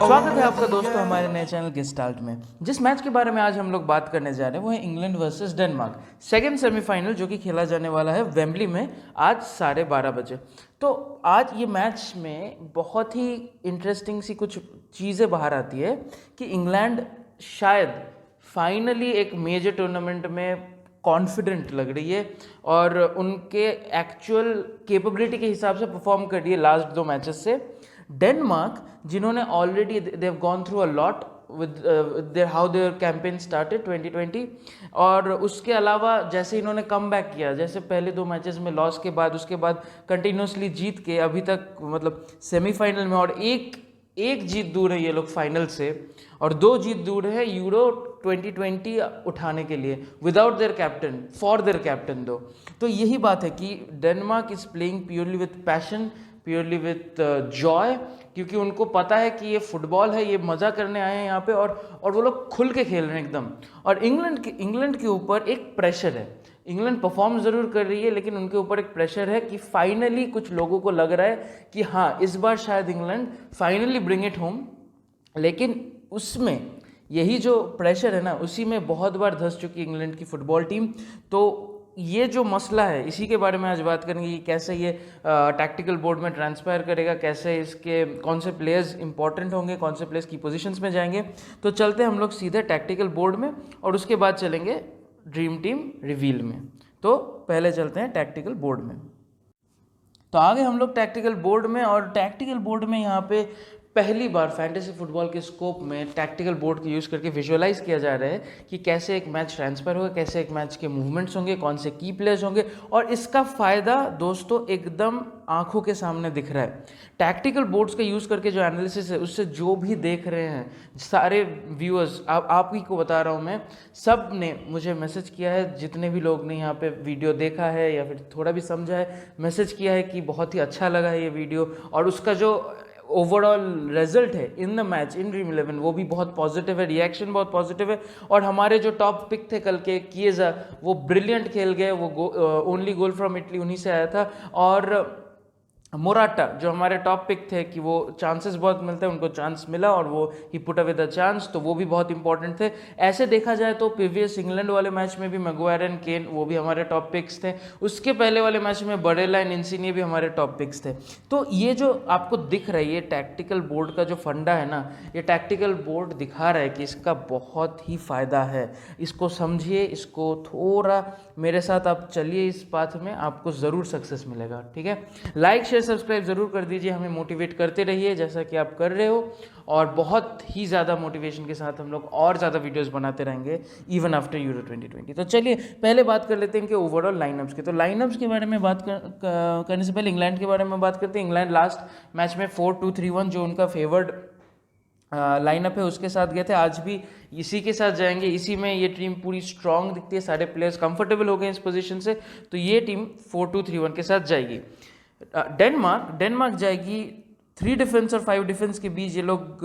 स्वागत है आपका दोस्तों हमारे नए चैनल गेस्टाल्ट में। जिस मैच के बारे में आज हम लोग बात करने जा रहे हैं वो है England versus Denmark, second semifinal जो कि खेला जाने वाला है वेम्बली में आज 12:30 बजे। तो आज ये मैच में बहुत ही इंटरेस्टिंग सी कुछ चीज़ें बाहर आती है कि इंग्लैंड शायद फाइनली एक मेजर टूर्नामेंट में कॉन्फिडेंट लग रही है और उनके एक्चुअल कैपेबिलिटी के हिसाब से परफॉर्म कर रही है लास्ट 2 मैचेस से। डेनमार्क जिन्होंने already they have gone through a lot with their how their campaign started 2020 और उसके अलावा जैसे इन्होंने कम बैक किया, जैसे पहले 2 मैचेस में लॉस के बाद उसके बाद कंटिन्यूसली जीत के अभी तक मतलब सेमीफाइनल में और एक जीत दूर है ये लोग फाइनल से और 2 जीत दूर है यूरो 2020 उठाने के लिए without their captain, for their captain दो। तो यही बात है कि Denmark is playing purely with passion, purely with Joy, क्योंकि उनको पता है कि ये फुटबॉल है, ये मज़ा करने आए हैं यहाँ पे और वो लोग खुल के खेल रहे हैं एकदम। और इंग्लैंड के ऊपर एक प्रेशर है। इंग्लैंड परफॉर्म ज़रूर कर रही है लेकिन उनके ऊपर एक प्रेशर है कि फाइनली कुछ लोगों को लग रहा है कि हाँ इस बार शायद England finally bring it home. लेकिन उसमें यही जो प्रेशर है ना, उसी में बहुत बार धंस चुकी इंग्लैंड की फुटबॉल टीम। तो ये जो मसला है इसी के बारे में आज बात करेंगे कि कैसे ये टैक्टिकल बोर्ड में ट्रांसफर करेगा, कैसे इसके कौन से प्लेयर्स इंपॉर्टेंट होंगे, कौन से प्लेयर्स की पोजीशंस में जाएंगे। तो चलते हैं हम लोग सीधे टैक्टिकल बोर्ड में और उसके बाद चलेंगे ड्रीम टीम रिवील में। तो पहले चलते हैं टैक्टिकल बोर्ड में। तो आगे हम लोग टैक्टिकल बोर्ड में और टैक्टिकल बोर्ड में यहाँ पे पहली बार फैंटेसी फुटबॉल के स्कोप में टैक्टिकल बोर्ड को यूज़ करके विजुअलाइज किया जा रहा है कि कैसे एक मैच ट्रांसफर होगा, कैसे एक मैच के मूवमेंट्स होंगे, कौन से की प्लेयर्स होंगे। और इसका फ़ायदा दोस्तों एकदम आंखों के सामने दिख रहा है। टैक्टिकल बोर्ड्स का यूज़ करके जो एनालिसिस है उससे जो भी देख रहे हैं सारे व्यूअर्स, आप ही को बता रहा हूँ मैं, सब ने मुझे मैसेज किया है, जितने भी लोग ने यहाँ पे वीडियो देखा है या फिर थोड़ा भी समझा है, मैसेज किया है कि बहुत ही अच्छा लगा है ये वीडियो और उसका जो ओवरऑल रिजल्ट है in the match in dream 11 वो भी बहुत पॉजिटिव है, रिएक्शन बहुत पॉजिटिव है। और हमारे जो टॉप पिक थे कल के किएजा, वो ब्रिलियंट खेल गए, वो ओनली गोल फ्रॉम इटली उन्हीं से आया था। और मोराटा जो हमारे टॉप पिक थे कि वो चांसेस बहुत मिलते हैं, उनको चांस मिला और वो ही पुट अवे द चांस, तो वो भी बहुत इंपॉर्टेंट थे। ऐसे देखा जाए तो प्रीवियस इंग्लैंड वाले मैच में भी मैगवायर एंड केन वो भी हमारे टॉप पिक्स थे। उसके पहले वाले मैच में बरेला एंड इंसिनी भी हमारे टॉप पिक्स थे। तो ये जो आपको दिख रहा है ये टैक्टिकल बोर्ड का जो फंडा है ना, ये टैक्टिकल बोर्ड दिखा रहा है कि इसका बहुत ही फ़ायदा है। इसको समझिए, इसको थोड़ा मेरे साथ आप चलिए इस पाथ में, आपको ज़रूर सक्सेस मिलेगा। ठीक है, लाइक शेयर सब्सक्राइब ज़रूर कर दीजिए, हमें मोटिवेट करते रहिए जैसा कि आप कर रहे हो और बहुत ही ज़्यादा मोटिवेशन के साथ हम लोग और ज़्यादा वीडियोस बनाते रहेंगे इवन आफ्टर यूरो 2020। तो चलिए पहले बात कर लेते हैं कि ओवरऑल लाइनअप्स के। तो लाइनअप्स के बारे में बात करने से पहले इंग्लैंड के बारे में बात करते हैं। इंग्लैंड लास्ट मैच में 4-2-3-1 जो उनका फेवर्ड लाइनअप है उसके साथ गए थे, आज भी इसी के साथ जाएंगे। इसी में ये टीम पूरी स्ट्रांग दिखती है, सारे प्लेयर्स कंफर्टेबल हो गए इस पोजीशन से, तो ये टीम 4-2-3-1 के साथ जाएगी। डेनमार्क जाएगी 3 डिफेंस और 5 डिफेंस के बीच। ये लोग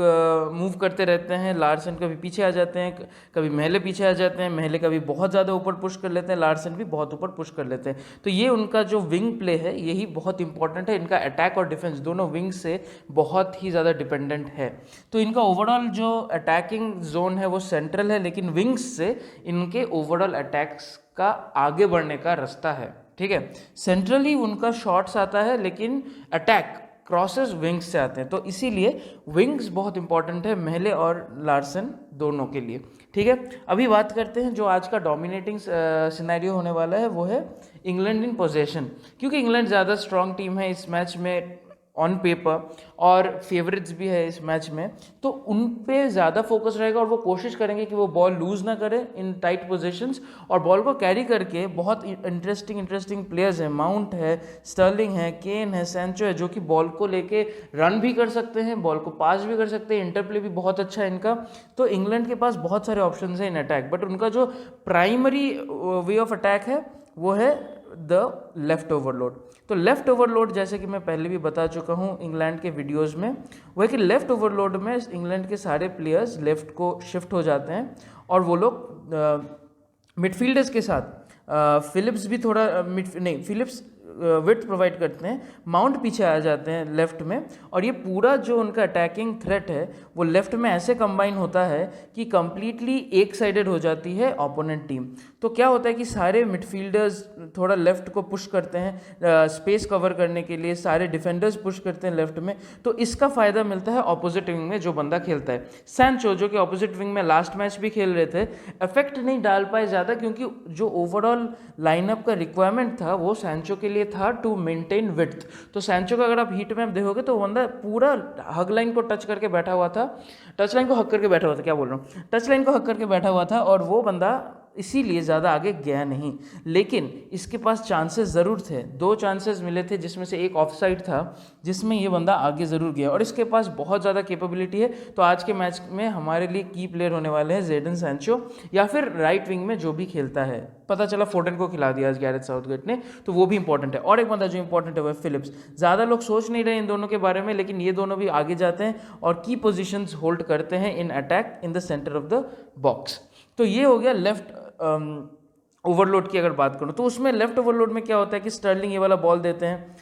मूव करते रहते हैं। लार्सन कभी पीछे आ जाते हैं, कभी महले पीछे आ जाते हैं, महले कभी बहुत ज़्यादा ऊपर पुश कर लेते हैं, लार्सन भी बहुत ऊपर पुश कर लेते हैं। तो ये उनका जो विंग प्ले है यही बहुत इंपॉर्टेंट है। इनका अटैक और डिफेंस दोनों विंग से बहुत ही ज़्यादा डिपेंडेंट है। तो इनका ओवरऑल जो अटैकिंग जोन है वो सेंट्रल है, लेकिन विंग्स से इनके ओवरऑल अटैक्स का आगे बढ़ने का रास्ता है। ठीक है, सेंट्रली उनका शॉट्स आता है लेकिन अटैक क्रॉसेस विंग्स से आते हैं, तो इसीलिए विंग्स बहुत इंपॉर्टेंट है महले और लार्सन दोनों के लिए। ठीक है, अभी बात करते हैं जो आज का डोमिनेटिंग सिनेरियो होने वाला है वो है इंग्लैंड इन पोजेशन। क्योंकि इंग्लैंड ज़्यादा स्ट्रॉन्ग टीम है इस मैच में ऑन पेपर और फेवरेट्स भी है इस मैच में, तो उन पे ज़्यादा फोकस रहेगा और वो कोशिश करेंगे कि वो बॉल लूज़ ना करें इन टाइट पोजीशंस और बॉल को कैरी करके। बहुत इंटरेस्टिंग प्लेयर्स हैं, माउंट है, स्टर्लिंग है, केन है, सैंचो है, जो कि बॉल को लेके रन भी कर सकते हैं, बॉल को पास भी कर सकते हैं, इंटरप्ले भी बहुत अच्छा है इनका। तो इंग्लैंड के पास बहुत सारे ऑप्शन हैं इन अटैक, बट उनका जो प्राइमरी वे ऑफ अटैक है वो है द लेफ्ट ओवरलोड। तो लेफ्ट ओवरलोड जैसे कि मैं पहले भी बता चुका हूँ इंग्लैंड के वीडियोस में, वो है कि लेफ्ट ओवरलोड में इंग्लैंड के सारे प्लेयर्स लेफ्ट को शिफ्ट हो जाते हैं और वो लोग मिडफील्डर्स के साथ फिलिप्स भी थोड़ा फिलिप्स विड्थ प्रोवाइड करते हैं, माउंट पीछे आ जाते हैं लेफ्ट में, और ये पूरा जो उनका अटैकिंग थ्रेट है वो लेफ्ट में ऐसे कंबाइन होता है कि कंप्लीटली एक साइडेड हो जाती है ओपोनेंट टीम। तो क्या होता है कि सारे मिडफील्डर्स थोड़ा लेफ्ट को पुश करते हैं स्पेस कवर करने के लिए, सारे डिफेंडर्स पुश करते हैं लेफ्ट में, तो इसका फ़ायदा मिलता है ऑपोजिट विंग में जो बंदा खेलता है। सैंचो जो कि ऑपोजिट विंग में लास्ट मैच भी खेल रहे थे, इफेक्ट नहीं डाल पाए ज़्यादा, क्योंकि जो ओवरऑल लाइनअप का रिक्वायरमेंट था वो सैंचो के लिए था टू मेंटेन विड्थ। तो सैंचो का अगर आप हीट मैप देखोगे तो बंदा पूरा हग लाइन को टच करके बैठा हुआ था, टच लाइन को हक करके बैठा हुआ था, क्या बोल रहा हूँ, टच लाइन को हक करके बैठा हुआ था, और वो बंदा इसीलिए ज़्यादा आगे गया नहीं। लेकिन इसके पास चांसेस ज़रूर थे, 2 चांसेस मिले थे जिसमें से एक ऑफ साइड था जिसमें ये बंदा आगे ज़रूर गया, और इसके पास बहुत ज़्यादा कैपेबिलिटी है। तो आज के मैच में हमारे लिए की प्लेयर होने वाले हैं जेडन सैंचो, या फिर राइट विंग में जो भी खेलता है। पता चला फोर्डन को खिला दिया आज गैरेथ साउथगेट ने, तो वो भी इंपॉर्टेंट है। और एक बंदा जो इंपॉर्टेंट है वो है फिलिप्स। ज़्यादा लोग सोच नहीं रहे इन दोनों के बारे में, लेकिन ये दोनों भी आगे जाते हैं और की पोजीशंस होल्ड करते हैं in attack in the centre of the box. तो ये हो गया लेफ्ट ओवरलोड की अगर बात करूँ तो उसमें लेफ्ट ओवरलोड में क्या होता है कि स्टर्लिंग ये वाला बॉल देते हैं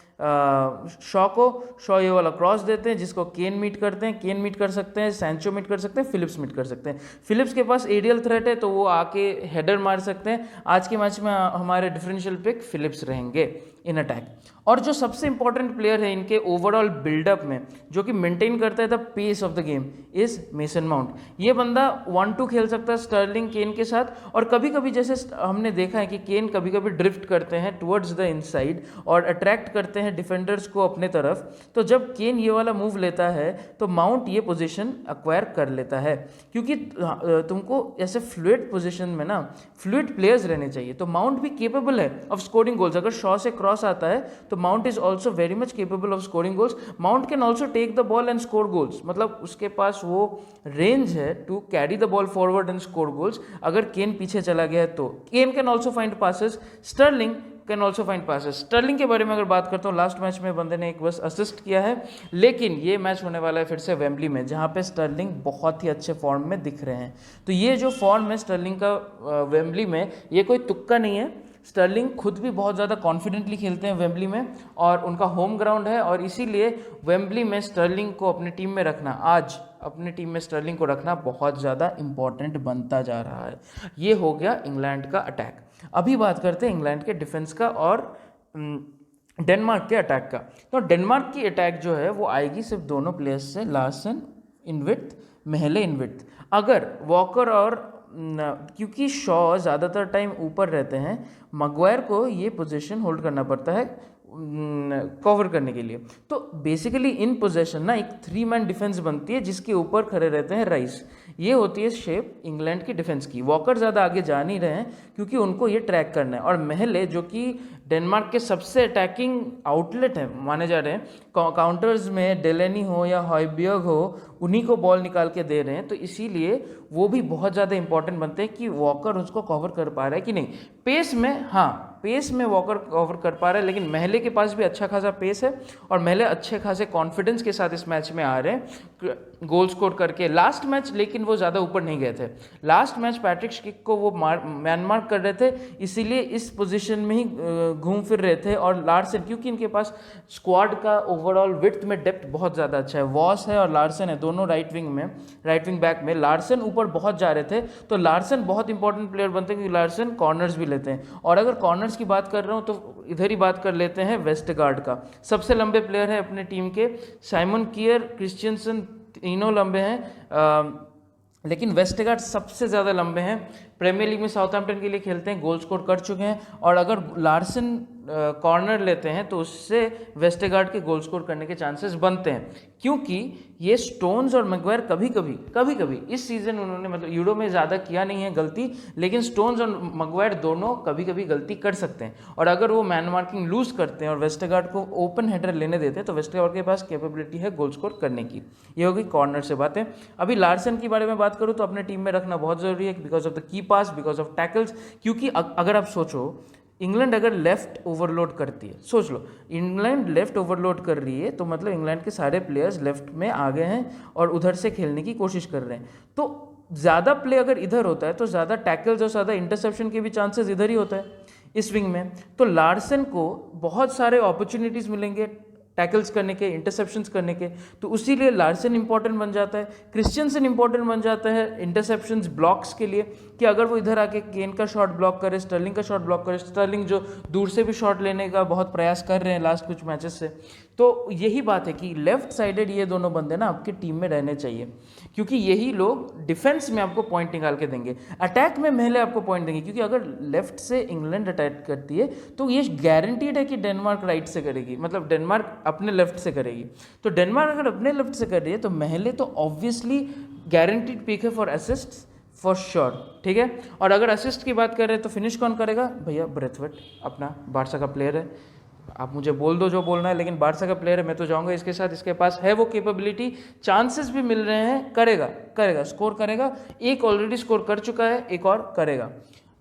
शॉ को, शॉ ये वाला क्रॉस देते हैं जिसको केन मीट करते हैं, केन मीट कर सकते हैं, सैंचो मीट कर सकते हैं, फिलिप्स मीट कर सकते हैं। फिलिप्स के पास एरियल थ्रेट है तो वो आके हेडर मार सकते हैं। आज के मैच में हमारे डिफरेंशियल पिक फिलिप्स रहेंगे इन अटैक। और जो सबसे इंपॉर्टेंट प्लेयर है इनके ओवरऑल बिल्डअप में जो कि मेंटेन करता है the pace of the game is Mason Mount. ये बंदा 1-2 खेल सकता है स्टर्लिंग केन के साथ, और कभी कभी जैसे हमने देखा है कि केन कभी कभी ड्रिफ्ट करते हैं टुवर्ड्स द इनसाइड और अट्रैक्ट करते हैं डिफेंडर्स को अपने तरफ। तो जब केन ये वाला मूव लेता है तो माउंट ये पोजीशन एक्वायर कर लेता है, क्योंकि तुमको ऐसे फ्लूइड पोजीशन में ना फ्लूइड प्लेयर्स रहने चाहिए। तो माउंट भी केपेबल है ऑफ स्कोरिंग गोल्स। अगर शॉ से क्रॉस आता है तो Mount is also very much capable of scoring goals. Mount can also take the ball and score goals, मतलब उसके पास वो रेंज है to carry the ball forward and score goals. अगर केन पीछे चला गया है तो Kane can also find passes, Sterling can also find passes. Sterling के बारे में अगर बात करता हूँ, लास्ट मैच में बंदे ने एक बस असिस्ट किया है, लेकिन ये मैच होने वाला है फिर से वेम्बली में जहाँ पे स्टर्लिंग बहुत ही अच्छे फॉर्म में दिख रहे हैं। तो ये जो फॉर्म है स्टर्लिंग का वेम्बली में, ये कोई तुक्का नहीं है। स्टर्लिंग खुद भी बहुत ज़्यादा कॉन्फिडेंटली खेलते हैं वेम्बली में, और उनका होम ग्राउंड है, और इसीलिए वेम्बली में स्टर्लिंग को अपनी टीम में रखना, आज अपनी टीम में स्टर्लिंग को रखना बहुत ज़्यादा इंपॉर्टेंट बनता जा रहा है। ये हो गया इंग्लैंड का अटैक। अभी बात करते हैं इंग्लैंड के डिफेंस का और डेनमार्क के अटैक का। तो डेनमार्क की अटैक जो है वो आएगी सिर्फ दोनों प्लेयर्स से, Larsen in width, Maehle in width. अगर वॉकर और क्योंकि शॉ ज़्यादातर टाइम ऊपर रहते हैं, मगवायर को ये पोजीशन होल्ड करना पड़ता है कवर करने के लिए। तो बेसिकली इन पोजेशन ना एक 3 मैन डिफेंस बनती है जिसके ऊपर खड़े रहते हैं राइस। ये होती है शेप इंग्लैंड की डिफेंस की। वॉकर ज़्यादा आगे जा नहीं रहे हैं क्योंकि उनको ये ट्रैक करना है, और महले जो कि डेनमार्क के सबसे अटैकिंग आउटलेट है माने जा रहे हैं, काउंटर्स में डेलेनी हो या हॉयबर्ग हो उन्हीं को बॉल निकाल के दे रहे हैं, तो इसीलिए वो भी बहुत ज़्यादा इंपॉर्टेंट बनते हैं कि वॉकर उसको कवर कर पा रहा है कि नहीं। पेस में, हाँ पेस में वॉकर कवर कर पा रहा है, लेकिन महले के पास भी अच्छा खासा पेस है, और महले अच्छे खासे कॉन्फिडेंस के साथ इस मैच में आ रहे हैं गोल स्कोर करके। लास्ट मैच लेकिन वो ज़्यादा ऊपर नहीं गए थे। लास्ट मैच पैट्रिक स्किक को वो मैन मार्क कर रहे थे, इसीलिए इस पोजीशन में ही घूम फिर रहे थे। और लार्सन, क्योंकि इनके पास स्क्वाड का ओवरऑल विड्थ में डेप्थ बहुत ज़्यादा अच्छा है, वॉस है और लार्सन है दोनों राइट विंग में, राइट विंग बैक में। लार्सन ऊपर बहुत जा रहे थे, तो लार्सन बहुत इंपॉर्टेंट प्लेयर बनते हैं क्योंकि लार्सन कॉर्नर्स भी लेते हैं। और अगर कॉर्नर्स की बात कर रहा हूँ तो इधर ही बात कर लेते हैं वेस्टगार्ड का। सबसे लंबे प्लेयर है अपने टीम के, साइमन कियर, क्रिश्चियनसन, तीनों लंबे हैं, लेकिन वेस्टगार्ड सबसे ज़्यादा लंबे हैं। प्रीमियर लीग में साउथहैम्पटन के लिए खेलते हैं, गोल स्कोर कर चुके हैं, और अगर लार्सन कॉर्नर लेते हैं तो उससे वेस्टगार्ड के गोल स्कोर करने के चांसेस बनते हैं, क्योंकि ये स्टोन्स और मैगवायर कभी कभी इस सीज़न उन्होंने, मतलब यूरो में ज़्यादा किया नहीं है गलती, लेकिन स्टोन्स और मैगवायर दोनों कभी कभी गलती कर सकते हैं। और अगर वो मैन मार्किंग लूज करते हैं और वेस्टगार्ड को ओपन हेडर लेने देते हैं तो वेस्टगार्ड के पास कैपेबिलिटी है गोल स्कोर करने की। ये होगी कॉर्नर से बातें। अभी लार्सन के बारे में बात करूँ तो अपने टीम में रखना बहुत ज़रूरी है, because of the key pass, because of tackles. क्योंकि अगर आप सोचो इंग्लैंड अगर लेफ्ट ओवरलोड करती है, सोच लो इंग्लैंड लेफ्ट ओवरलोड कर रही है, तो मतलब इंग्लैंड के सारे प्लेयर्स लेफ्ट में आ गए हैं और उधर से खेलने की कोशिश कर रहे हैं। तो ज़्यादा प्ले अगर इधर होता है तो ज़्यादा टैकल्स और ज़्यादा इंटरसेप्शन के भी चांसेस इधर ही होता है। इस विंग में, तो लार्सन को बहुत सारे अपॉर्चुनिटीज़ मिलेंगे टैकल्स करने के, इंटरसेप्शंस करने के, तो उसी लिए लार्सन इंपॉर्टेंट बन जाता है। क्रिश्चियनसन इंपॉर्टेंट बन जाता है इंटरसेप्शंस ब्लॉक्स के लिए, कि अगर वो इधर आके केन का शॉट ब्लॉक करे, स्टर्लिंग का शॉट ब्लॉक करे, स्टर्लिंग जो दूर से भी शॉट लेने का बहुत प्रयास कर रहे हैं लास्ट कुछ मैचेस से, तो यही बात है कि लेफ्ट साइडेड ये दोनों बंदे ना आपकी टीम में रहने चाहिए, क्योंकि यही लोग डिफेंस में आपको पॉइंट निकाल के देंगे, अटैक में महले आपको पॉइंट देंगे, क्योंकि अगर लेफ्ट से इंग्लैंड अटैक करती है तो ये गारंटीड है कि डेनमार्क राइट से करेगी, मतलब डेनमार्क अपने लेफ्ट से करेगी। तो डेनमार्क अगर अपने लेफ्ट से कर रही है तो महले तो ऑब्वियसली गारंटीड पिक है फॉर असिस्ट फॉर श्योर, ठीक है। और अगर असिस्ट की बात कर रहे हैं तो फिनिश कौन करेगा भैया? ब्रेथवेट, अपना बारसा का प्लेयर है, आप मुझे बोल दो जो बोलना है, लेकिन बारसा का प्लेयर है, मैं तो जाऊंगा इसके साथ, इसके पास है वो कैपेबिलिटी, चांसेस भी मिल रहे हैं, करेगा करेगा स्कोर करेगा, एक ऑलरेडी स्कोर कर चुका है, एक और करेगा।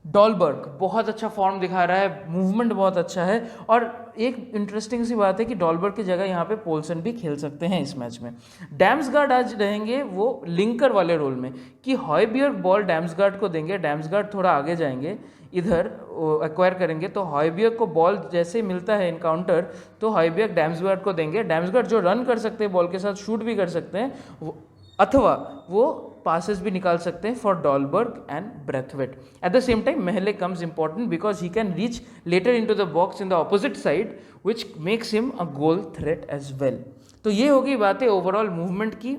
डॉलबर्ग बहुत अच्छा फॉर्म दिखा रहा है, मूवमेंट बहुत अच्छा है, और एक इंटरेस्टिंग सी बात है कि डॉलबर्ग की जगह यहाँ पे पोल्सन भी खेल सकते हैं इस मैच में। डैम्सगार्ड आज रहेंगे वो लिंकर वाले रोल में, कि हॉयबियर्ग बॉल डैम्सगार्ड को देंगे, डैम्सगार्ड थोड़ा आगे जाएंगे, इधर एक्वायर करेंगे, तो हॉयबियर्ग को बॉल जैसे मिलता है इनकाउंटर तो हॉयबियर्ग डैम्सगार्ड को देंगे, डैम्सगार्ड जो रन कर सकते हैं बॉल के साथ, शूट भी कर सकते हैं, अथवा वो पासेस भी निकाल सकते हैं for Dolberg and Braithwaite. At the same time Maehle comes important because he can reach later into the box in the opposite side which makes him a goal threat as well. तो ये होगी बातें overall movement की।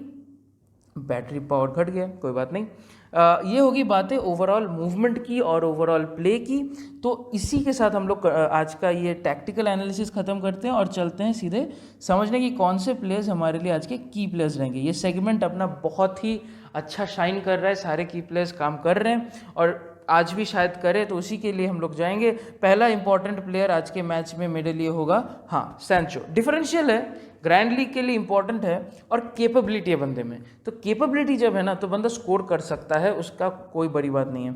Battery power घट गया, कोई बात नहीं। ये होगी बातें ओवरऑल मूवमेंट की और ओवरऑल प्ले की। तो इसी के साथ हम लोग आज का ये टैक्टिकल एनालिसिस ख़त्म करते हैं और चलते हैं सीधे समझने की कौन से प्लेयर्स हमारे लिए आज के की प्लेयर्स रहेंगे। ये सेगमेंट अपना बहुत ही अच्छा शाइन कर रहा है, सारे की प्लेयर्स काम कर रहे हैं और आज भी शायद करे, तो उसी के लिए हम लोग जाएंगे। पहला इंपॉर्टेंट प्लेयर आज के मैच में मेरे लिए होगा सैंचो। डिफरेंशियल है, ग्रैंड लीग के लिए इंपॉर्टेंट है और कैपेबिलिटी है बंदे में। तो कैपेबिलिटी जब है ना तो बंदा स्कोर कर सकता है, उसका कोई बड़ी बात नहीं है।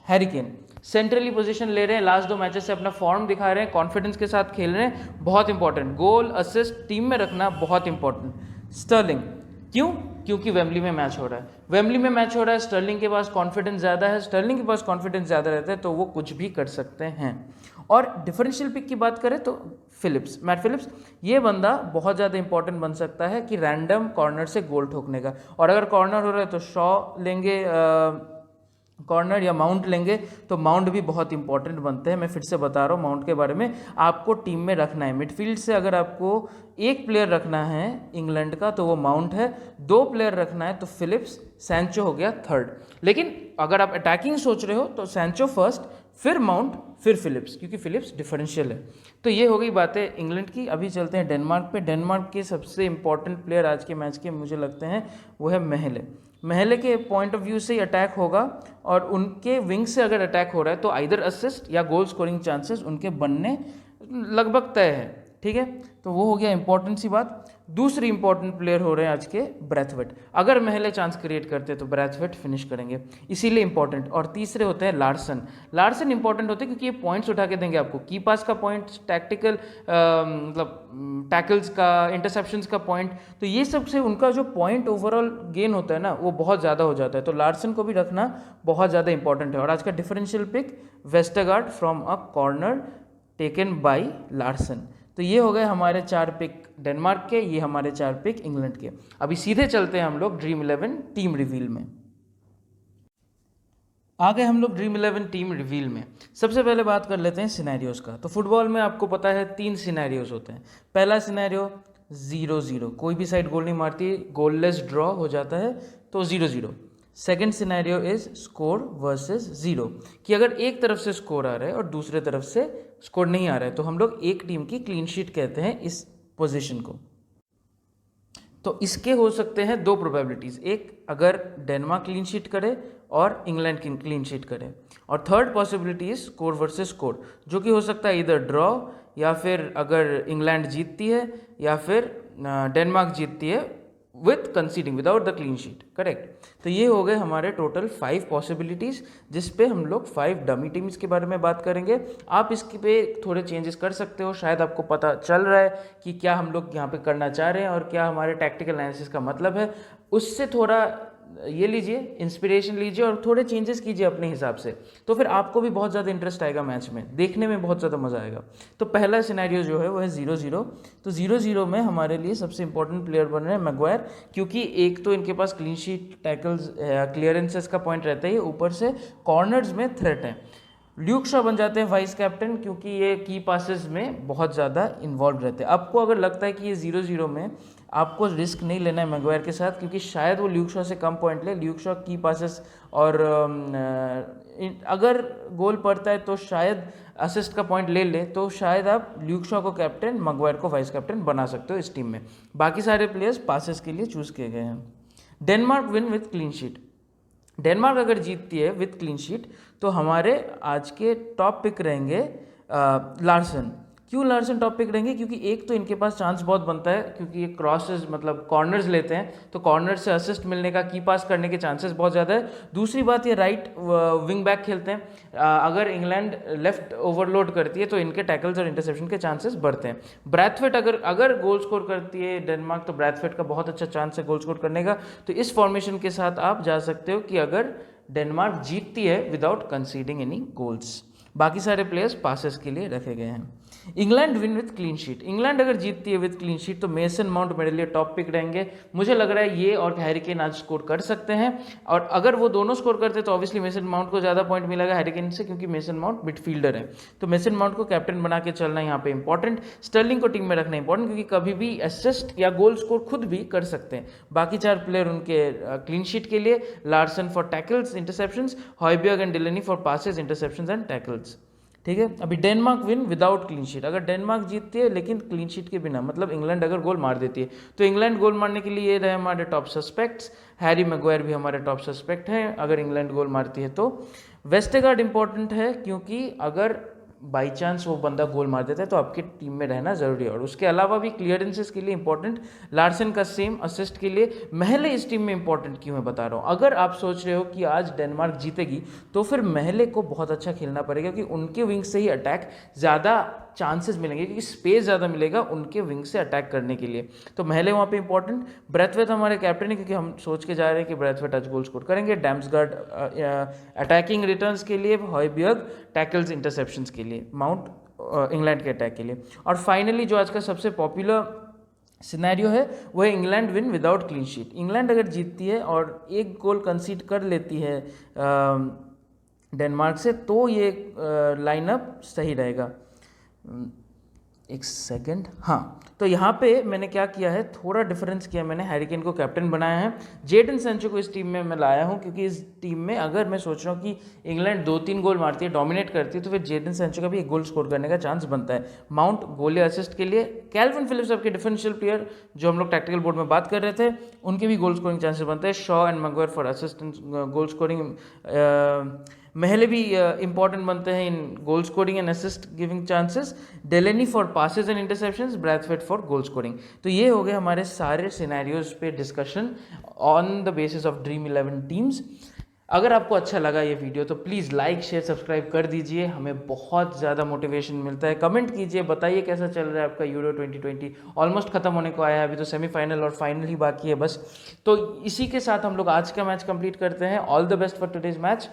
हैरी केन सेंट्रली पोजीशन ले रहे हैं, लास्ट 2 मैचेस से अपना फॉर्म दिखा रहे हैं, कॉन्फिडेंस के साथ खेल रहे हैं, बहुत इंपॉर्टेंट। गोल असिस्ट टीम में रखना बहुत इंपॉर्टेंट। स्टर्लिंग क्यों? क्योंकि वेम्बली में मैच हो रहा है, वेम्बली में मैच हो रहा है, स्टर्लिंग के पास कॉन्फिडेंस ज़्यादा है, स्टर्लिंग के पास कॉन्फिडेंस ज़्यादा रहता है तो वो कुछ भी कर सकते हैं। और डिफरेंशियल पिक की बात करें तो फिलिप्स, मैट फिलिप्स, ये बंदा बहुत ज़्यादा इंपॉर्टेंट बन सकता है कि रैंडम कॉर्नर से गोल ठोकने का। और अगर कॉर्नर हो रहा है तो शॉ लेंगे कॉर्नर या माउंट लेंगे, तो माउंट भी बहुत इंपॉर्टेंट बनते हैं। मैं फिर से बता रहा हूँ माउंट के बारे में, आपको टीम में रखना है। मिडफील्ड से अगर आपको एक प्लेयर रखना है इंग्लैंड का तो वो माउंट है, 2 प्लेयर रखना है तो फिलिप्स, सैंचो हो गया थर्ड। लेकिन अगर आप अटैकिंग सोच रहे हो तो सैंचो फर्स्ट, फिर माउंट, फिर फिलिप्स, क्योंकि फिलिप्स डिफरेंशियल है। तो ये हो गई बातें इंग्लैंड की। अभी चलते हैं डेनमार्क पे। डेनमार्क के सबसे इंपॉर्टेंट प्लेयर आज के मैच के मुझे लगते हैं वो है महले। महले के पॉइंट ऑफ व्यू से ही अटैक होगा और उनके विंग से अगर अटैक हो रहा है तो आइदर असिस्ट या गोल स्कोरिंग चांसेस उनके बनने लगभग तय है, ठीक है। तो वो हो गया इंपॉर्टेंट सी बात। दूसरी इंपॉर्टेंट प्लेयर हो रहे हैं आज के ब्रैथवेट। अगर महले चांस क्रिएट करते हैं तो ब्रैथवेट फिनिश करेंगे, इसीलिए इंपॉर्टेंट। और तीसरे होते हैं लार्सन। लार्सन इंपॉर्टेंट होते हैं क्योंकि ये पॉइंट्स उठा के देंगे आपको, की पास का पॉइंट, टैक्टिकल मतलब टैकल्स का, इंटरसेप्शंस का पॉइंट, तो ये सब से उनका जो पॉइंट ओवरऑल गेन होता है ना वो बहुत ज़्यादा हो जाता है। तो लार्सन को भी रखना बहुत ज़्यादा इंपॉर्टेंट है। और आज का differential pick Westergaard from a corner taken by Larsen. तो ये हो गए हमारे 4 पिक डेनमार्क के, ये हमारे 4 पिक इंग्लैंड के। अभी सीधे चलते हैं हम लोग ड्रीम 11 टीम रिवील में। आ गए हम लोग ड्रीम 11 टीम रिवील में। सबसे पहले बात कर लेते हैं सिनेरियोज का। तो फुटबॉल में आपको पता है 3 सिनेरियोज होते हैं। पहला सिनेरियो 0-0, कोई भी साइड गोल नहीं मारती, गोललेस ड्रॉ हो जाता है तो 0-0। Second scenario is score versus 0, कि अगर एक तरफ से स्कोर आ रहा है और दूसरे तरफ से स्कोर नहीं आ रहा है तो हम लोग एक टीम की क्लीन शीट कहते हैं इस पोजीशन को। तो इसके हो सकते हैं 2 प्रोबेबिलिटीज़, एक अगर डेनमार्क क्लीन शीट करे और इंग्लैंड की क्लीन शीट करे, और third possibility is score versus score, जो कि हो सकता है इधर ड्रॉ, या फिर अगर इंग्लैंड जीतती है या फिर डेनमार्क जीतती है with conceding without the clean sheet, correct. तो ये हो गए हमारे टोटल 5 पॉसिबिलिटीज़, जिस पे हम लोग 5 डमी टीम्स के बारे में बात करेंगे। आप इसके पे थोड़े चेंजेस कर सकते हो, शायद आपको पता चल रहा है कि क्या हम लोग यहाँ पे करना चाह रहे हैं और क्या हमारे टैक्टिकल एनालिसिस का मतलब है। उससे थोड़ा ये लीजिए, इंस्पिरेशन लीजिए और थोड़े चेंजेस कीजिए अपने हिसाब से, तो फिर आपको भी बहुत ज़्यादा इंटरेस्ट आएगा मैच में, देखने में बहुत ज़्यादा मज़ा आएगा। तो पहला सिनेरियो जो है वो है 0-0। तो 0-0 में हमारे लिए सबसे इंपॉर्टेंट प्लेयर बन रहे हैं मैग्वायर, क्योंकि एक तो इनके पास क्लीन शीट, टैकल्स, क्लियरेंसेस का पॉइंट रहता है, ऊपर से कॉर्नर्स में थ्रेट है। ल्यूक शॉ बन जाते हैं वाइस कैप्टन, क्योंकि ये की पासेस में बहुत ज़्यादा इन्वॉल्व रहते हैं। आपको अगर लगता है कि ये 0-0 में आपको रिस्क नहीं लेना है मैग्वायर के साथ, क्योंकि शायद वो ल्यूक शॉ से कम पॉइंट ले, ल्यूक शॉ की पासेस और अगर गोल पड़ता है तो शायद असिस्ट का पॉइंट ले ले, तो शायद आप ल्यूक शॉ को कैप्टन, मैग्वायर को वाइस कैप्टन बना सकते हो इस टीम में। बाकी सारे प्लेयर्स पासेस के लिए चूज़ किए गए हैं। Denmark win with clean sheet. Denmark अगर जीतती है विथ क्लीन शीट तो हमारे आज के टॉप पिक रहेंगे लार्सन। क्यों लार्सन टॉप पिक रहेंगे? क्योंकि एक तो इनके पास चांस बहुत बनता है, क्योंकि ये क्रॉसेस मतलब कॉर्नर्स लेते हैं, तो कॉर्नर से असिस्ट मिलने का, की पास करने के चांसेस बहुत ज़्यादा है। दूसरी बात, ये राइट विंग बैक खेलते हैं, अगर इंग्लैंड लेफ्ट ओवरलोड करती है तो इनके टैकल्स और इंटरसेप्शन के चांसेस बढ़ते हैं। ब्रैथवेट अगर गोल स्कोर करती है डेनमार्क, तो ब्रैथवेट का बहुत अच्छा चांस है गोल स्कोर करने का। तो इस फॉर्मेशन के साथ आप जा सकते हो कि अगर डेनमार्क जीतती है विदाउट कंसीडिंग एनी गोल्स। बाकी सारे प्लेयर्स पासेस के लिए रखे गए हैं। England win with clean sheet. England अगर जीतती है विथ क्लीन शीट तो मेसन माउंट मेरे लिए टॉप पिक रहेंगे। मुझे लग रहा है ये और हैरी केन आज स्कोर कर सकते हैं, और अगर वो दोनों स्कोर करते तो ऑब्वियसली मेसन माउंट को ज़्यादा पॉइंट मिलेगा हैरी केन से, क्योंकि मेसन माउंट मिडफील्डर है। तो मेसन माउंट को कैप्टन बना के चलना यहाँ पे इंपॉर्टेंट। स्टर्लिंग को टीम में रखना इंपॉर्टेंट, क्योंकि कभी भी असिस्ट या गोल स्कोर खुद भी कर सकते हैं। बाकी 4 प्लेयर उनके क्लीन शीट के लिए, Larsen for tackles, interceptions, Hojbjerg and Delaney for passes, interceptions and tackles. ठीक है। अभी Denmark win without clean sheet. अगर डेनमार्क जीतती है लेकिन क्लीन शीट के बिना, मतलब इंग्लैंड अगर गोल मार देती है, तो इंग्लैंड गोल मारने के लिए ये रहे हमारे टॉप सस्पेक्ट्स। हैरी मैग्वायर भी हमारे टॉप सस्पेक्ट हैं अगर इंग्लैंड गोल मारती है तो। वेस्टगार्ड इंपॉर्टेंट है, क्योंकि अगर बाई चांस वो बंदा गोल मार देता है तो आपकी टीम में रहना जरूरी है। और उसके अलावा भी क्लियरेंसेस के लिए इंपॉर्टेंट, लार्सन का सेम, असिस्ट के लिए। महले इस टीम में इंपॉर्टेंट क्यों मैं बता रहा हूँ। अगर आप सोच रहे हो कि आज डेनमार्क जीतेगी तो फिर महले को बहुत अच्छा खेलना पड़ेगा, क्योंकि उनके विंग से ही अटैक ज़्यादा चांसेस मिलेंगे, क्योंकि स्पेस ज़्यादा मिलेगा उनके विंग से अटैक करने के लिए। तो महले वहाँ पे इंपॉर्टेंट। ब्रैथवेट हमारे कैप्टन है, क्योंकि हम सोच के जा रहे हैं कि ब्रैथवेट आज गोल स्कोर करेंगे। डैम्सगार्ड अटैकिंग रिटर्न्स के लिए, हॉयबर्ग टैकल्स इंटरसेप्शंस के लिए, माउंट इंग्लैंड के अटैक के लिए। और फाइनली जो आज का सबसे पॉपुलर सिनेरियो है वो है England win without clean sheet. England अगर जीतती है और एक गोल कंसीड कर लेती है डेनमार्क से, तो ये लाइनअप सही रहेगा। एक सेकंड, हाँ, तो यहाँ पे मैंने क्या किया है, थोड़ा डिफरेंस किया मैंने, हैरी केन को कैप्टन बनाया है, जेडन सैंचो को इस टीम में मैं लाया हूँ, क्योंकि इस टीम में अगर मैं सोच रहा हूँ कि इंग्लैंड 2-3 गोल मारती है, डोमिनेट करती है, तो फिर जेडन सैंचो का भी एक गोल स्कोर करने का चांस बनता है। माउंट गोल या असिस्ट के लिए, कैल्विन फिलिप्स आपके डिफरेंशियल प्लेयर जो हम लोग टैक्टिकल बोर्ड में बात कर रहे थे, उनके भी गोल स्कोरिंग चांसेस बनते हैं। Shaw and Maguire for assist and goal scoring. Maehle भी इंपॉर्टेंट बनते हैं in goal scoring and assist giving chances. Delaney for passes and interceptions, Braithwaite for goal scoring. तो ये हो गए हमारे सारे सिनेरियोज पे discussion on the basis of dream 11 teams. अगर आपको अच्छा लगा ये वीडियो तो प्लीज़ लाइक शेयर सब्सक्राइब कर दीजिए, हमें बहुत ज़्यादा मोटिवेशन मिलता है। कमेंट कीजिए, बताइए कैसा चल रहा है आपका यूरो 2020। ऑलमोस्ट खत्म होने को आया है, अभी तो सेमीफाइनल और फाइनल ही बाकी है बस। तो इसी के साथ हम लोग आज का मैच कंप्लीट करते हैं। All the best for today's match.